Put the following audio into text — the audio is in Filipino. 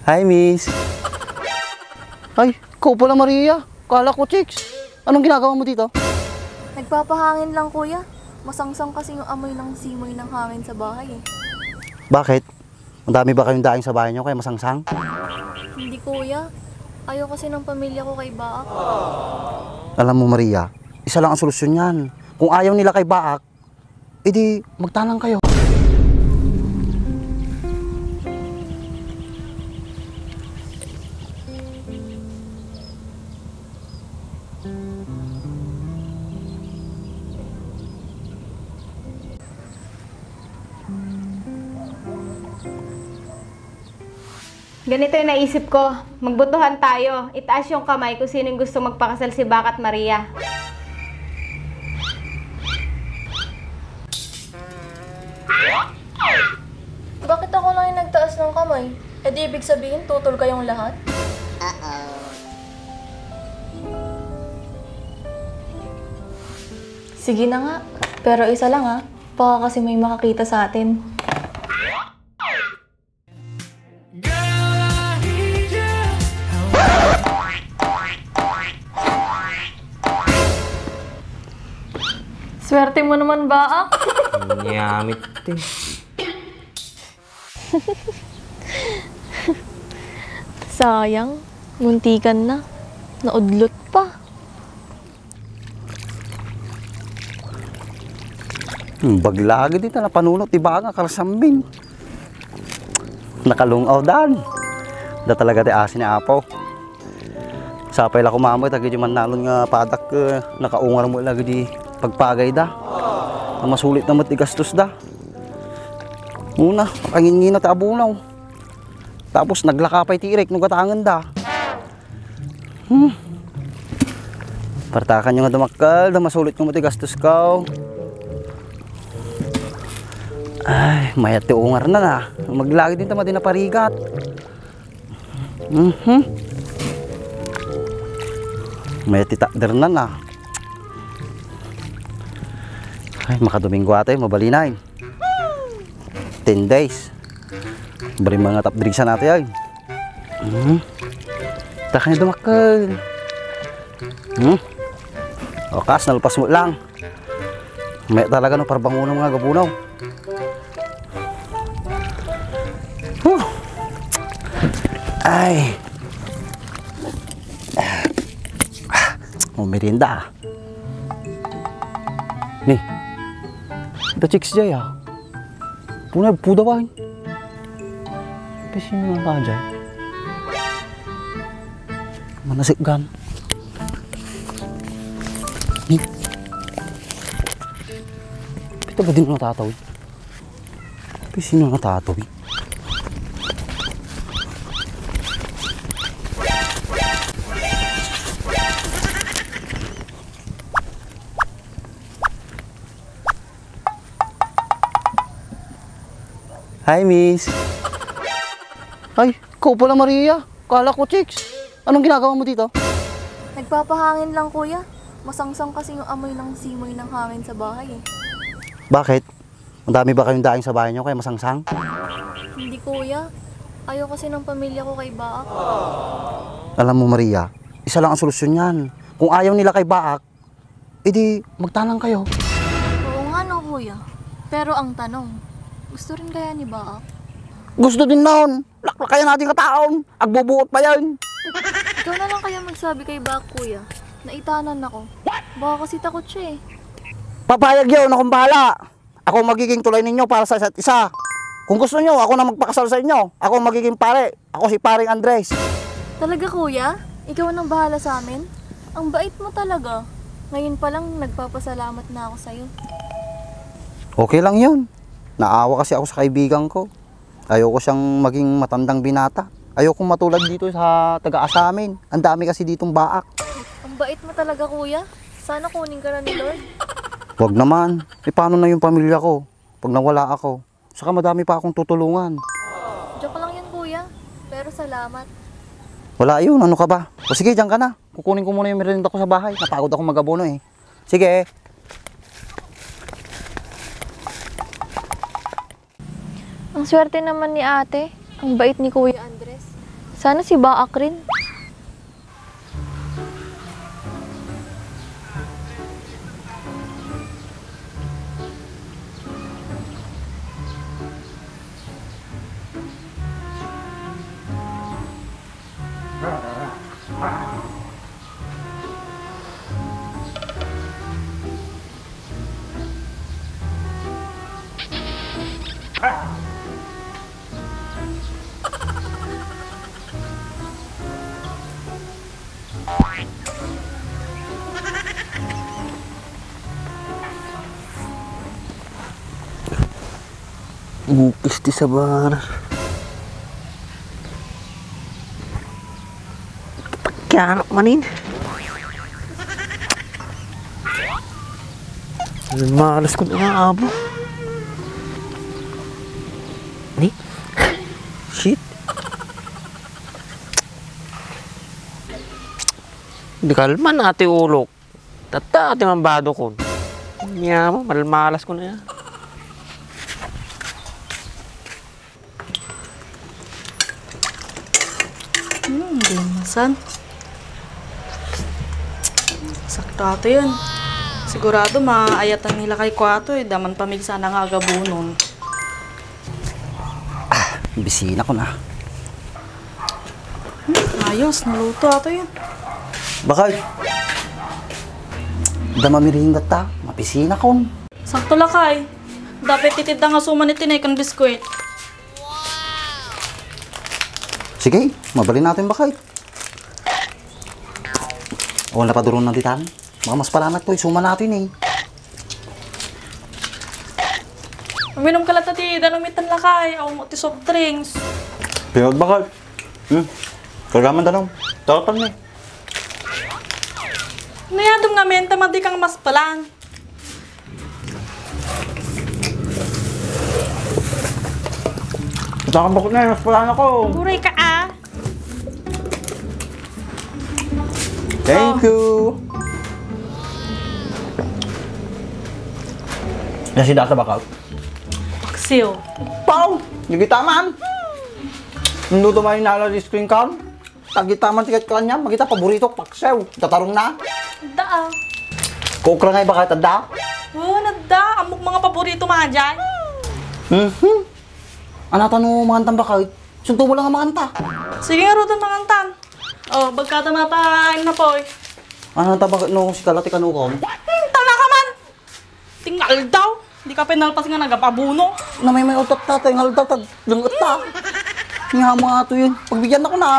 Hi, miss. Ay, ikaw pala, Maria. Kala ko, chicks. Anong ginagawa mo dito? Nagpapahangin lang, kuya. Masangsang kasi yung amoy ng simoy ng hangin sa bahay eh. Bakit? Ang dami ba kayong daing sa bahay nyo kaya masangsang? Hindi, kuya. Ayaw kasi ng pamilya ko kay Baak. Alam mo, Maria, isa lang ang solusyon yan. Kung ayaw nila kay Baak, edi magtanang kayo. Ganito yung naisip ko. Magbutuhan tayo. Itaas yung kamay kung sino yung gusto magpakasal si Baak at Maria. Bakit ako lang yung nagtaas ng kamay? E di ibig sabihin, tutol kayong lahat? Sige na nga. Pero isa lang ha. Baka kasi may makakita sa atin. Swerte mo naman, Baak. Nyamit eh. Sayang. Muntikan na. Naudlot pa. Baglagi dito na panunot, iba nga karasambing. Nakalungaw dan. Da talaga ti asin ni Apo. Sapay la kumamoy, tagi di man nalon nga padak, nakaungar mo lagi di pagpagay da. Ang masulit na matigastos da. Una, pakangin na ta abunaw. Tapos naglakapay tirek nung katangan da. Partakan nyo nga damakal, da masulit nung matigastos ka. Ay, mayat ti ungar na na. Maglagi din tama din na parigat. Mayat ti takder na na. Ay, makadominggo ate, mabalinay. 10 days. Bari mga tapdrigsa natin ay. Taka niya dumakal. Okas, nalpas mo lang. May talaga no, parbangunan mga gabunaw. Ay. Merinda. Nih. The chicks jay ah. Puna puda ba? Pisin mo ka jay. Manasik gan. Nih. Pito ba din mo natatawi? Pisin mo natatawi. Hi, miss. Ay, ikaw pala, Maria. Kala ko, chicks. Anong ginagawa mo dito? Nagpapahangin lang, kuya. Masangsang kasi yung amoy ng simoy ng hangin sa bahay eh. Bakit? Ang dami ba kayong daing sa bahay nyo kaya masangsang? Hindi, kuya. Ayaw kasi ng pamilya ko kay Baak. Alam mo, Maria, isa lang ang solusyon yan. Kung ayaw nila kay Baak, edi magtanang kayo. Oo nga no, kuya. Pero ang tanong, gusto rin kaya ni Baak? Gusto din noon. Laklakayan natin kataon. Agbubuot pa yan. Ikaw na lang kaya magsabi kay Baak, kuya. Naitanan ako. Baka kasi takot siya eh. Papayag yun, akong bahala. Ako magiging tulay ninyo para sa isa't isa. Kung gusto nyo, ako na magpakasal sa inyo. Ako magiging pare. Ako si paring Andres. Talaga, kuya? Ikaw nang bahala sa amin? Ang bait mo talaga. Ngayon pa lang nagpapasalamat na ako sa'yo. Okay lang yun. Naawa kasi ako sa kaibigan ko. Ayoko siyang maging matandang binata. Ayoko matulad dito sa taga-asa amin. Ang dami kasi ditong Baak. Ang bait mo talaga, kuya. Sana kunin ka na ni Lord. Huwag naman. E paano na yung pamilya ko pag nawala ako? Saka madami pa akong tutulungan. Joke lang yun, kuya. Pero salamat. Wala yun. Ano ka ba? O sige, dyan ka na. Kukunin ko muna yung merienda ko sa bahay. Napagod ako magabono eh. Sige. Ang swerte naman ni ate. Ang bait ni Kuya Andres. Sana si Baak rin. Bukis di sabar. Kaya anak manin. Malas ko na abo. Ni? Shit. Di kalman ate ulok. Tata ate mambado ko. Niya mo, malmalas ko na yan. San? Sakto ato yun. Sigurado maayatan nila kay Kwato eh. Daman pamigsa na nga agabunon. Bisina ko na. Ayos, naluto ato yun. Bakit? Dama miringat ta. Mapisina kon. Sakto lakay. Dapat titid nga suman itinay kan biskwit. Sige, mabalin natin bakit. O napadurong ng titan. Mga mas palanat to, isuma natin eh. Uminom ka lang tati, danumitan lakay. Ako mo ti soft drinks. Pinod bakit? Kagaman tanong. Tarapan ni. Nayadong nga men, tamadi kang mas palan. Ito ka bakit na, mas palan ako. Guray ka ah. Thank you. Nasi data bakal? Paksiw. Pau! Nagitaman! Nung tumayo na lang screen card, tagitaman tikat ka niya, magita paborito, paksew. Tatarong na. Da ah. Kukra ngay bakit tada? Oh, nada. Amok mga paborito mga dyan. Anata no mangantan bakit? Sunto mo lang ang manganta. Sige nga rodan mga antan. Oh, bagkata-matain na po eh. Anata bakit no si kalati kanukom? Tala ka man! Tingal daw. Di ka penalpas nga nagapabuno. Na may utot tatay, ngal tatag, lungot ta. Nga mga ato yun, pagbigyan ako na.